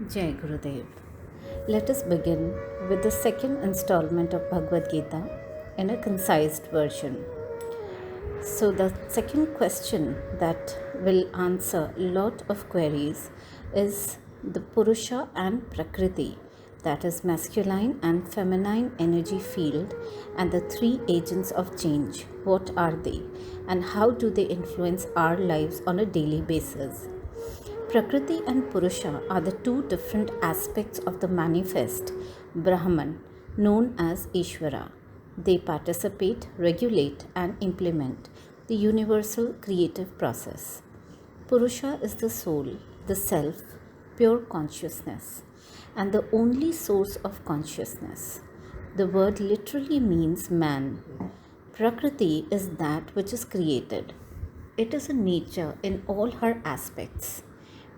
Jai Gurudev. Let us begin with the second installment of Bhagwad Gita in a concised version. So, the second question that will answer a lot of queries is the Purusha and Prakriti, that is, masculine and feminine energy field, and the three agents of change. What are they, and how do they influence our lives on a daily basis? Prakriti and Purusha are the two different aspects of the manifest Brahman known as Ishvara. They participate, regulate, and implement the universal creative process. Purusha is the soul, the self, pure consciousness, and the only source of consciousness. The word literally means man. Prakriti is that which is created. It is a nature in all her aspects.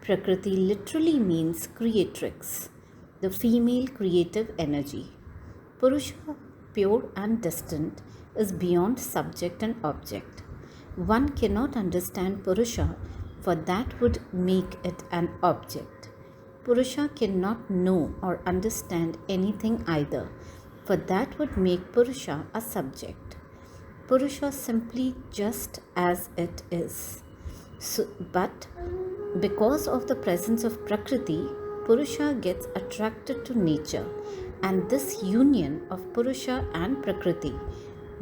Prakriti literally means creatrix, the female creative energy. Purusha, pure and distant, is beyond subject and object. One cannot understand Purusha, for that would make it an object. Purusha cannot know or understand anything either, for that would make Purusha a subject. Purusha simply just as it is. But because of the presence of Prakriti, Purusha gets attracted to nature, and this union of Purusha and Prakriti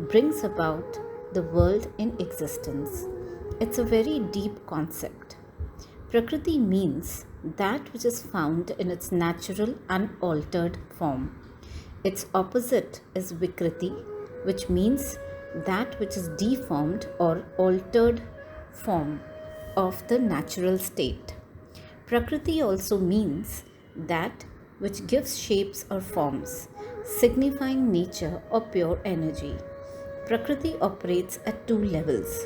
brings about the world in existence. It's a very deep concept. Prakriti means that which is found in its natural, unaltered form. Its opposite is Vikriti, which means that which is deformed or altered form of the natural state. Prakriti also means that which gives shapes or forms, signifying nature or pure energy. Prakriti operates at two levels.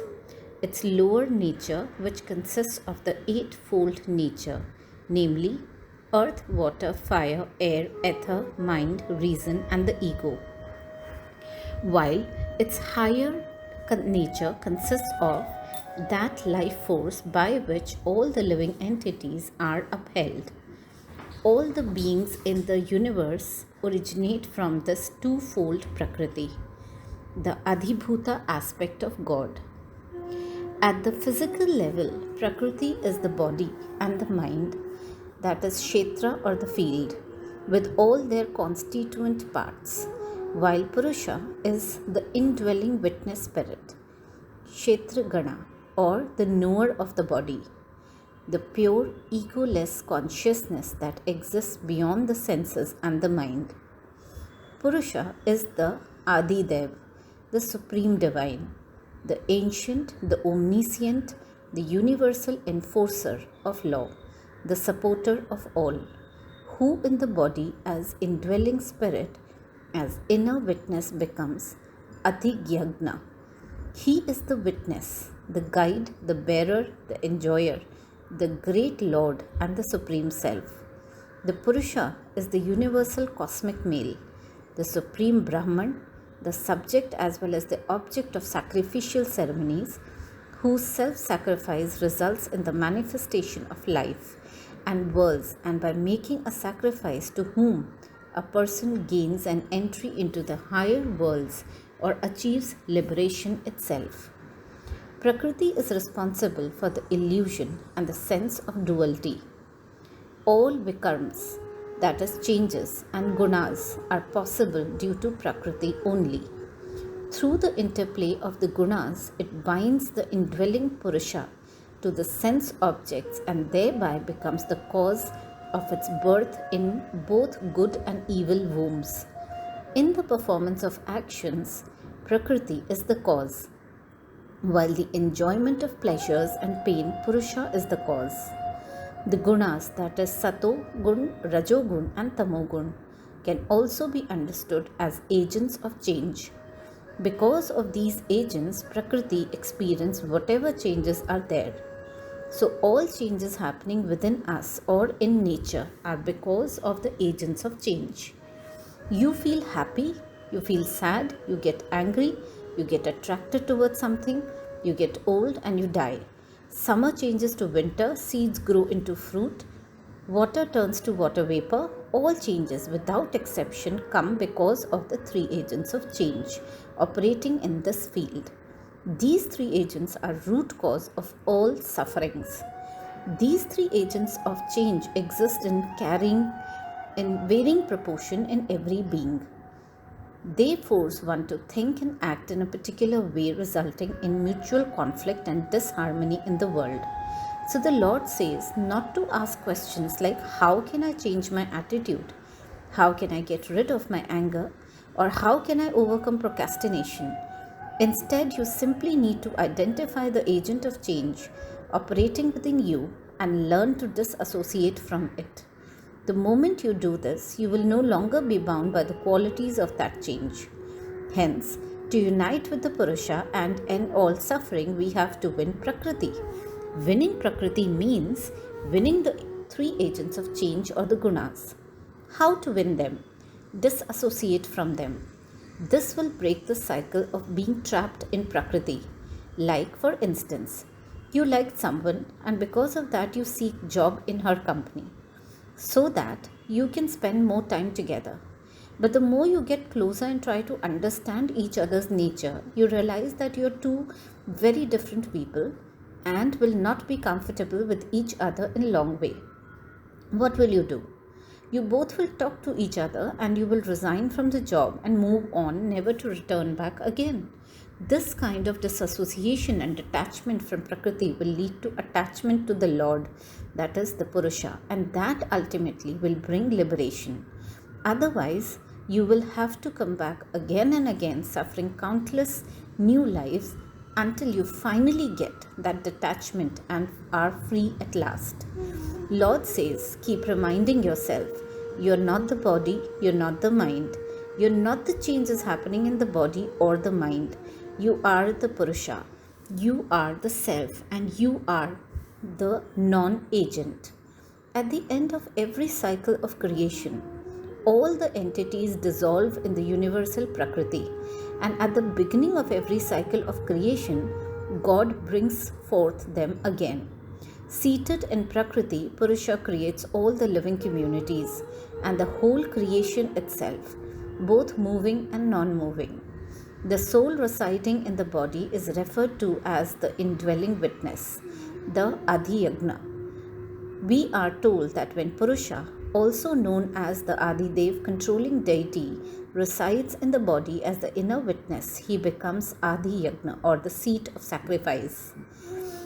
Its lower nature, which consists of the eightfold nature, namely earth, water, fire, air, ether, mind, reason, and the ego, while its higher nature consists of that life force by which all the living entities are upheld. All the beings in the universe originate from this twofold Prakriti, the Adhibhuta aspect of God. At the physical level, Prakriti is the body and the mind, that is Kshetra or the field, with all their constituent parts, while Purusha is the indwelling witness spirit, Kshetra Gana, or the knower of the body, the pure egoless consciousness that exists beyond the senses and the mind. Purusha is the Adi Dev, the supreme divine, the ancient, the omniscient, the universal enforcer of law, the supporter of all, who in the body as indwelling spirit, as inner witness becomes Adhigyagna. He is the witness, the guide, the bearer, the enjoyer, the great Lord and the Supreme Self. The Purusha is the universal cosmic male, the supreme Brahman, the subject as well as the object of sacrificial ceremonies, whose self-sacrifice results in the manifestation of life and worlds, and by making a sacrifice to whom a person gains an entry into the higher worlds or achieves liberation itself. Prakriti is responsible for the illusion and the sense of duality. All vikarmas, that is changes, and gunas are possible due to Prakriti only. Through the interplay of the gunas, it binds the indwelling Purusha to the sense objects and thereby becomes the cause of its birth in both good and evil wombs. In the performance of actions, Prakriti is the cause, while the enjoyment of pleasures and pain, Purusha is the cause. The gunas, that is Sato Gun, Rajo Gun, and Tamo Gun, can also be understood as agents of change. Because of these agents, Prakriti experiences whatever changes are there. So, all changes happening within us or in nature are because of the agents of change. You feel happy, you feel sad, you get angry, you get attracted towards something, you get old and you die. Summer changes to winter, seeds grow into fruit, Water turns to water vapor. All changes without exception come because of the three agents of change operating in this field. These three agents are root cause of all sufferings. These three agents of change exist in varying proportion in every being. They force one to think and act in a particular way, resulting in mutual conflict and disharmony in the world. So the Lord says not to ask questions like, how can I change my attitude? How can I get rid of my anger? Or how can I overcome procrastination? Instead, you simply need to identify the agent of change operating within you and learn to disassociate from it. The moment you do this, you will no longer be bound by the qualities of that change. Hence, to unite with the Purusha and end all suffering, we have to win Prakriti. Winning Prakriti means winning the three agents of change or the gunas. How to win them? Disassociate from them. This will break the cycle of being trapped in Prakriti. Like, for instance, you liked someone and because of that you seek job in her company so that you can spend more time together. But the more you get closer and try to understand each other's nature, you realize that you're two very different people and will not be comfortable with each other in a long way. What will you do? You both will talk to each other and you will resign from the job and move on, never to return back again. This kind of disassociation and detachment from Prakriti will lead to attachment to the Lord, that is the Purusha, and that ultimately will bring liberation. Otherwise, you will have to come back again and again, suffering countless new lives until you finally get that detachment and are free at last. Lord says, keep reminding yourself, you're not the body, you're not the mind, you're not the changes happening in the body or the mind. You are the Purusha, you are the self, and you are the non-agent. At the end of every cycle of creation, all the entities dissolve in the universal Prakriti, and at the beginning of every cycle of creation, God brings forth them again. Seated in Prakriti, Purusha creates all the living communities and the whole creation itself, both moving and non-moving. The soul residing in the body is referred to as the indwelling witness, the Adhiyagna. We are told that when Purusha, also known as the Adidev controlling deity, resides in the body as the inner witness, he becomes Adhiyagna or the seat of sacrifice.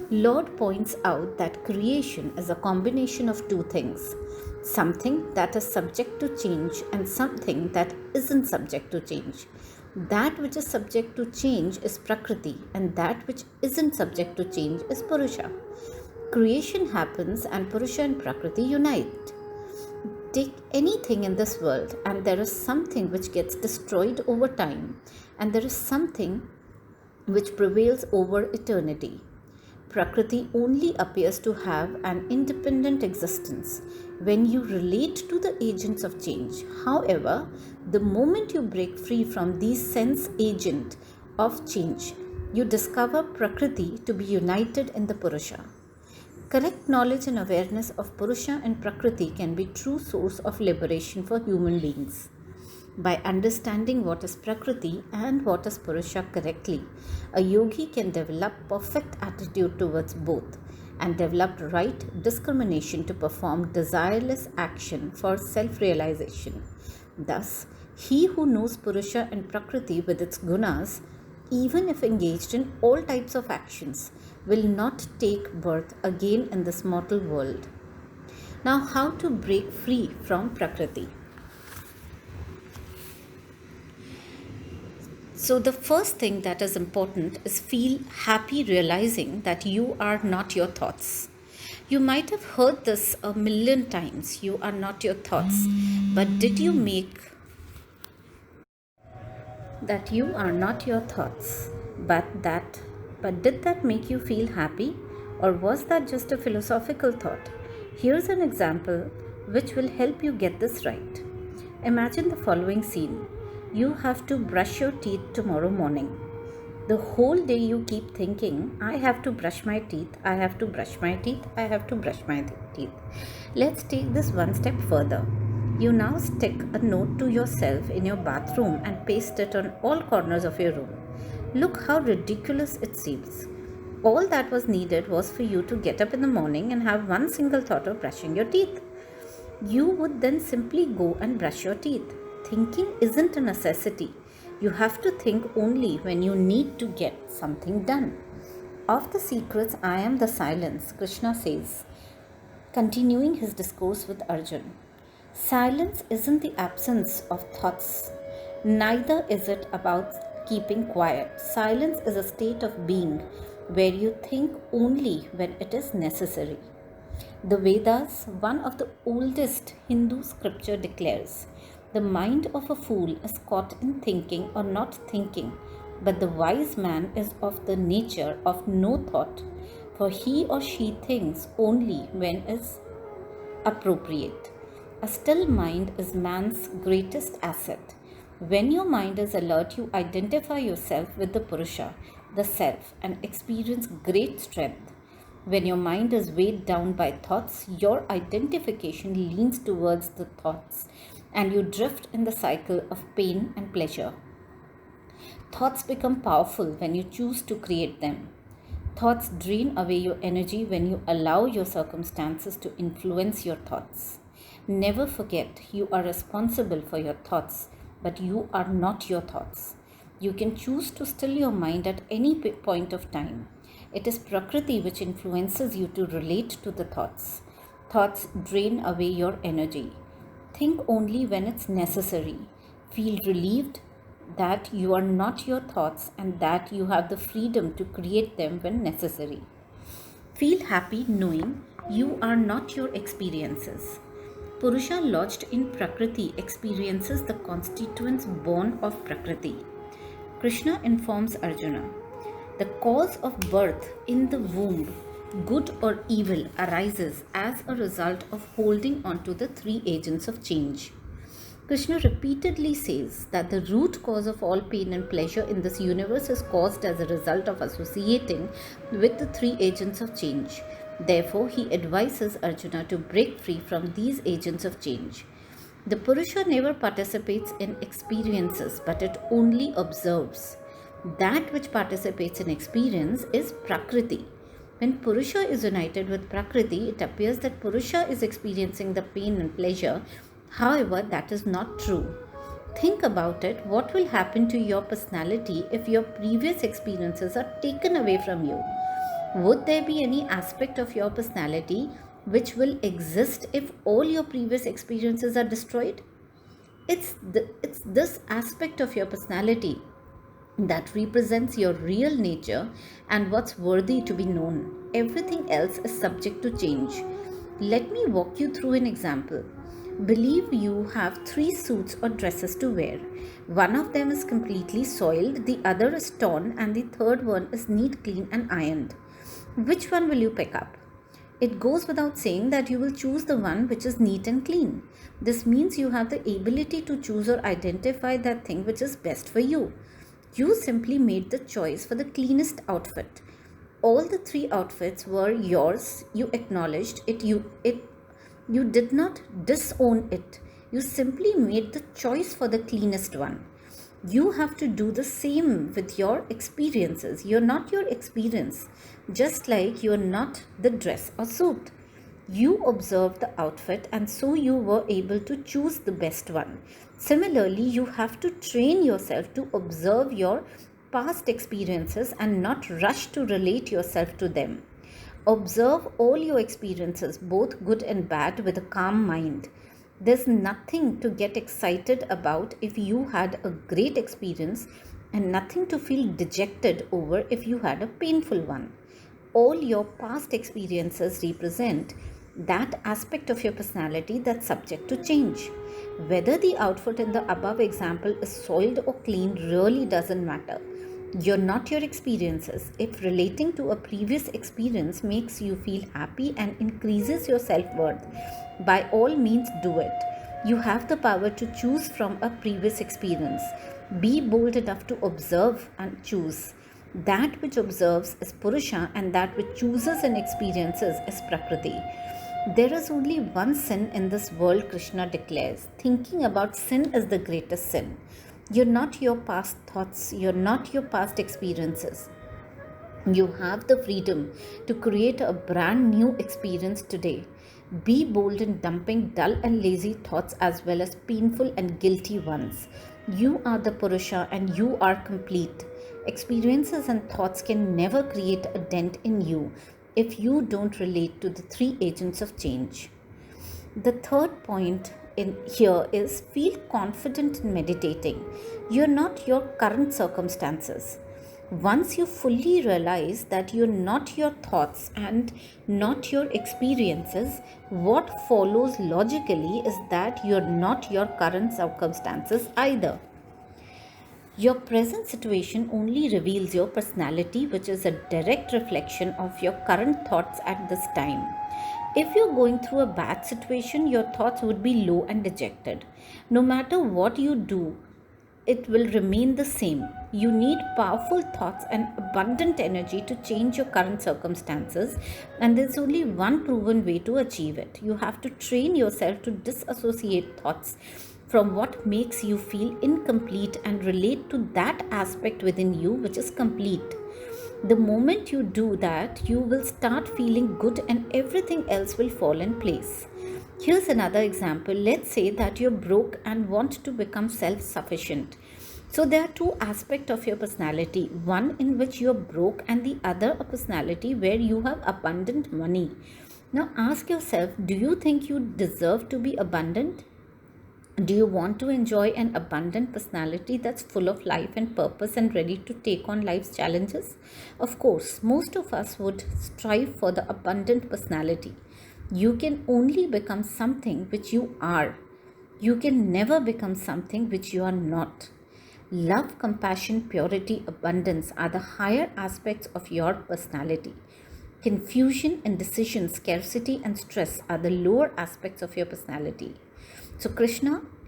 Lord points out that creation is a combination of two things, something that is subject to change and something that isn't subject to change. That which is subject to change is Prakriti, and that which isn't subject to change is Purusha. Creation happens and Purusha and Prakriti unite. Take anything in this world and there is something which gets destroyed over time, and there is something which prevails over eternity. Prakriti only appears to have an independent existence when you relate to the agents of change. However, the moment you break free from these sense agent of change, you discover Prakriti to be united in the Purusha. Correct knowledge and awareness of Purusha and Prakriti can be true source of liberation for human beings. By understanding what is Prakriti and what is Purusha correctly, a yogi can develop perfect attitude towards both and develop right discrimination to perform desireless action for self-realization. Thus, he who knows Purusha and Prakriti with its gunas, even if engaged in all types of actions, will not take birth again in this mortal world. Now, how to break free from Prakriti? So, the first thing that is important is feel happy realizing that you are not your thoughts. You might have heard this a million times, you are not your thoughts. But did you make that you are not your thoughts? But did that make you feel happy? Or was that just a philosophical thought? Here's an example which will help you get this right. Imagine the following scene. You have to brush your teeth tomorrow morning. The whole day you keep thinking, I have to brush my teeth, I have to brush my teeth, I have to brush my teeth. Let's take this one step further. You now stick a note to yourself in your bathroom and paste it on all corners of your room. Look how ridiculous it seems. All that was needed was for you to get up in the morning and have one single thought of brushing your teeth. You would then simply go and brush your teeth. Thinking isn't a necessity. You have to think only when you need to get something done. Of the secrets, I am the silence, Krishna says, continuing his discourse with Arjun. Silence isn't the absence of thoughts, neither is it about keeping quiet. Silence is a state of being where you think only when it is necessary. The Vedas, one of the oldest Hindu scripture, declares, the mind of a fool is caught in thinking or not thinking, but the wise man is of the nature of no thought, for he or she thinks only when is appropriate. A still mind is man's greatest asset. When your mind is alert, you identify yourself with the Purusha, the self, and experience great strength. When your mind is weighed down by thoughts, your identification leans towards the thoughts and you drift in the cycle of pain and pleasure. Thoughts become powerful when you choose to create them. Thoughts drain away your energy when you allow your circumstances to influence your thoughts. Never forget, you are responsible for your thoughts, but you are not your thoughts. You can choose to still your mind at any point of time. It is Prakriti which influences you to relate to the thoughts. Thoughts drain away your energy. Think only when it's necessary. Feel relieved that you are not your thoughts and that you have the freedom to create them when necessary. Feel happy knowing you are not your experiences. Purusha lodged in Prakriti experiences the constituents born of Prakriti. Krishna informs Arjuna, the cause of birth in the womb, good or evil, arises as a result of holding on to the three agents of change. Krishna repeatedly says that the root cause of all pain and pleasure in this universe is caused as a result of associating with the three agents of change. Therefore, he advises Arjuna to break free from these agents of change. The Purusha never participates in experiences, but it only observes. That which participates in experience is Prakriti. When Purusha is united with Prakriti, it appears that Purusha is experiencing the pain and pleasure. However, that is not true. Think about it. What will happen to your personality if your previous experiences are taken away from you? Would there be any aspect of your personality which will exist if all your previous experiences are destroyed? It's this aspect of your personality that represents your real nature and what's worthy to be known. Everything else is subject to change. Let me walk you through an example. Believe you have 3 suits or dresses to wear. One of them is completely soiled, the other is torn, and the third one is neat, clean, and ironed. Which one will you pick up? It goes without saying that you will choose the one which is neat and clean. This means you have the ability to choose or identify that thing which is best for you. You simply made the choice for the cleanest outfit. All the 3 outfits were yours. You acknowledged it. You did not disown it. You simply made the choice for the cleanest one. You have to do the same with your experiences. You're not your experience, just like you're not the dress or suit. You observed the outfit and so you were able to choose the best one. Similarly, you have to train yourself to observe your past experiences and not rush to relate yourself to them. Observe all your experiences, both good and bad, with a calm mind. There's nothing to get excited about if you had a great experience and nothing to feel dejected over if you had a painful one. All your past experiences represent that aspect of your personality that's subject to change. Whether the outfit in the above example is soiled or clean really doesn't matter. You're not your experiences. If relating to a previous experience makes you feel happy and increases your self-worth, by all means do it. You have the power to choose from a previous experience. Be bold enough to observe and choose. That which observes is Purusha, and that which chooses and experiences is Prakriti. There is only one sin in this world, Krishna declares. Thinking about sin is the greatest sin. You're not your past thoughts, you're not your past experiences. You have the freedom to create a brand new experience today. Be bold in dumping dull and lazy thoughts as well as painful and guilty ones. You are the Purusha and you are complete. Experiences and thoughts can never create a dent in you if you don't relate to the three agents of change. The third point in here is feel confident in meditating. You're not your current circumstances. Once you fully realize that you're not your thoughts and not your experiences, what follows logically is that you're not your current circumstances either. Your present situation only reveals your personality, which is a direct reflection of your current thoughts at this time. If you're going through a bad situation, your thoughts would be low and dejected. No matter what you do, it will remain the same. You need powerful thoughts and abundant energy to change your current circumstances, and there's only one proven way to achieve it. You have to train yourself to disassociate thoughts from what makes you feel incomplete and relate to that aspect within you which is complete. The moment you do that, you will start feeling good and everything else will fall in place. Here's another example. Let's say that you're broke and want to become self-sufficient. So there are two aspects of your personality. One in which you're broke and the other a personality where you have abundant money. Now ask yourself, do you think you deserve to be abundant? Do you want to enjoy an abundant personality that's full of life and purpose and ready to take on life's challenges? Of course, most of us would strive for the abundant personality. You can only become something which you are. You can never become something which you are not. Love, compassion, purity, abundance are the higher aspects of your personality. Confusion, indecision, scarcity, and stress are the lower aspects of your personality. So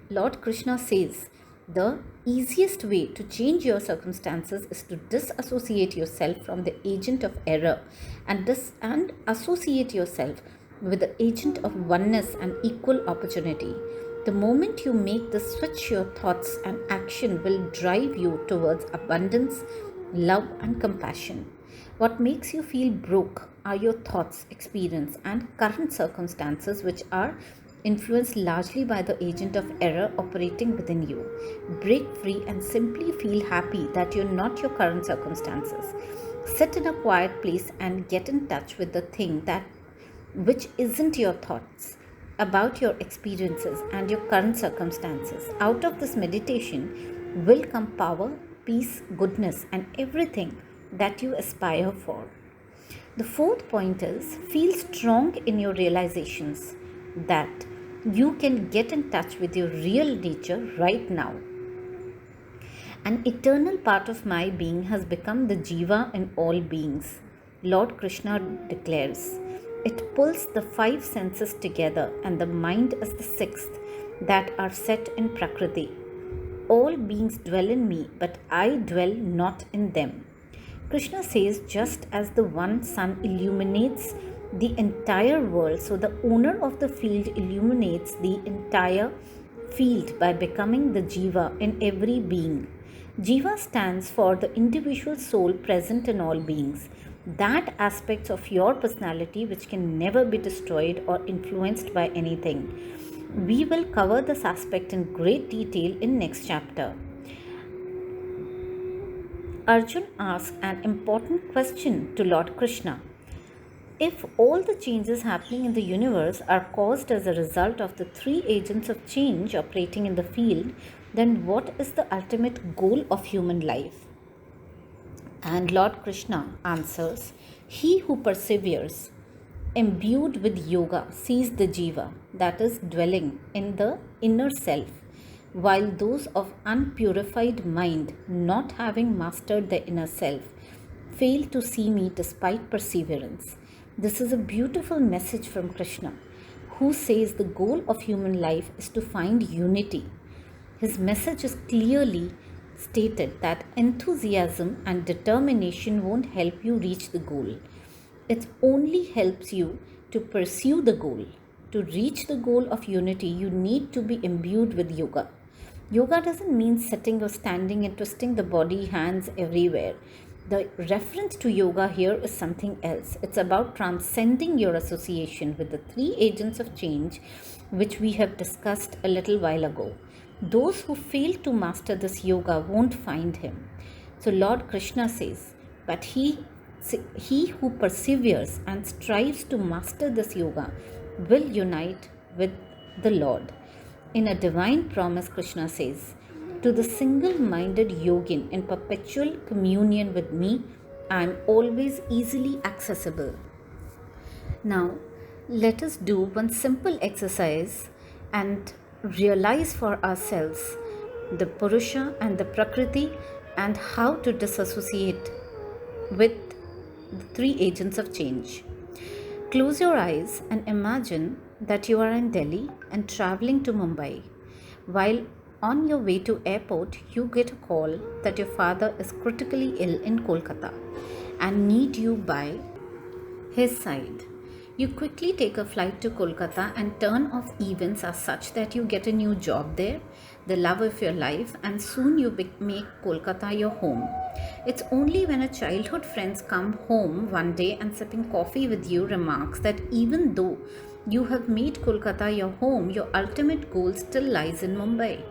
Lord Krishna says, the easiest way to change your circumstances is to disassociate yourself from the agent of error and associate yourself with the agent of oneness and equal opportunity. The moment you make this switch, your thoughts and action will drive you towards abundance, love, and compassion. What makes you feel broke are your thoughts, experience, and current circumstances, which are influenced largely by the agent of error operating within you. Break free and simply feel happy that you're not your current circumstances. Sit in a quiet place and get in touch with the thing which isn't your thoughts about your experiences and your current circumstances. Out of this meditation will come power, peace, goodness, and everything that you aspire for. The fourth point is feel strong in your realizations that you can get in touch with your real nature right now. An eternal part of my being has become the Jiva in all beings. Lord Krishna declares, it pulls the five senses together and the mind is the sixth that are set in Prakriti. All beings dwell in me, but I dwell not in them. Krishna says, just as the one sun illuminates the entire world, so the owner of the field illuminates the entire field by becoming the Jiva in every being. Jiva stands for the individual soul present in all beings. That aspect of your personality which can never be destroyed or influenced by anything. We will cover this aspect in great detail in next chapter. Arjun asks an important question to Lord Krishna. If all the changes happening in the universe are caused as a result of the three agents of change operating in the field, then what is the ultimate goal of human life? And Lord Krishna answers, he who perseveres, imbued with yoga, sees the jiva, that is dwelling in the inner self, while those of unpurified mind, not having mastered the inner self, fail to see me despite perseverance. This is a beautiful message from Krishna, who says the goal of human life is to find unity. His message is clearly stated that enthusiasm and determination won't help you reach the goal. It only helps you to pursue the goal. To reach the goal of unity, you need to be imbued with yoga. Yoga doesn't mean sitting or standing and twisting the body, hands everywhere. The reference to yoga here is something else. It's about transcending your association with the three agents of change, which we have discussed a little while ago. Those who fail to master this yoga won't find him. So Lord Krishna says, but he who perseveres and strives to master this yoga will unite with the Lord. In a divine promise, Krishna says, to the single-minded yogin in perpetual communion with me, I am always easily accessible. Now, let us do one simple exercise and realize for ourselves the Purusha and the Prakriti and how to disassociate with the three agents of change. Close your eyes and imagine that you are in Delhi and traveling to Mumbai. While on your way to airport, you get a call that your father is critically ill in Kolkata and need you by his side. You quickly take a flight to Kolkata and turn off events are such that you get a new job there, the love of your life, and soon you make Kolkata your home. It's only when a childhood friend comes home one day and sipping coffee with you remarks that even though you have made Kolkata your home, your ultimate goal still lies in Mumbai.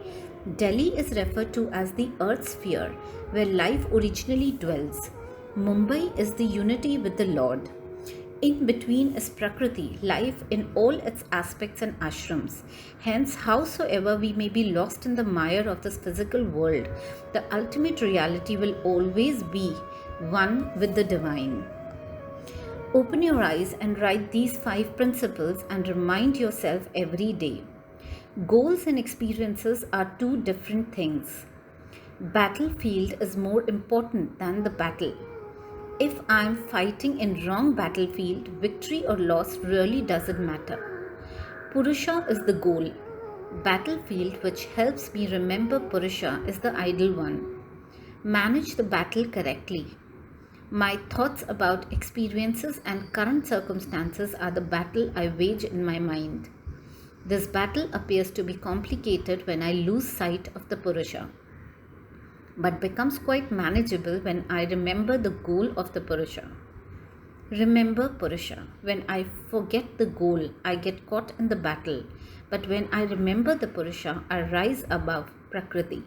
Delhi is referred to as the earth sphere where life originally dwells. Mumbai is the unity with the Lord. In between is Prakriti, life in all its aspects and ashrams. Hence, howsoever we may be lost in the mire of this physical world, the ultimate reality will always be one with the divine. Open your eyes and write these 5 principles and remind yourself every day. Goals and experiences are 2 different things. Battlefield is more important than the battle. If I am fighting in wrong battlefield, victory or loss really doesn't matter. Purusha is the goal. Battlefield which helps me remember Purusha is the ideal one. Manage the battle correctly. My thoughts about experiences and current circumstances are the battle I wage in my mind. This battle appears to be complicated when I lose sight of the Purusha, but becomes quite manageable when I remember the goal of the Purusha. Remember Purusha. When I forget the goal, I get caught in the battle. But when I remember the Purusha, I rise above Prakriti.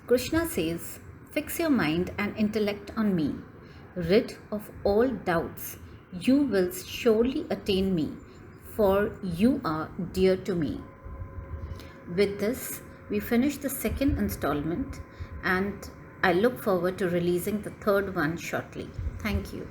Krishna says, fix your mind and intellect on me. Rid of all doubts. You will surely attain me, for you are dear to me. With this, we finish the second installment, and I look forward to releasing the third one shortly. Thank you.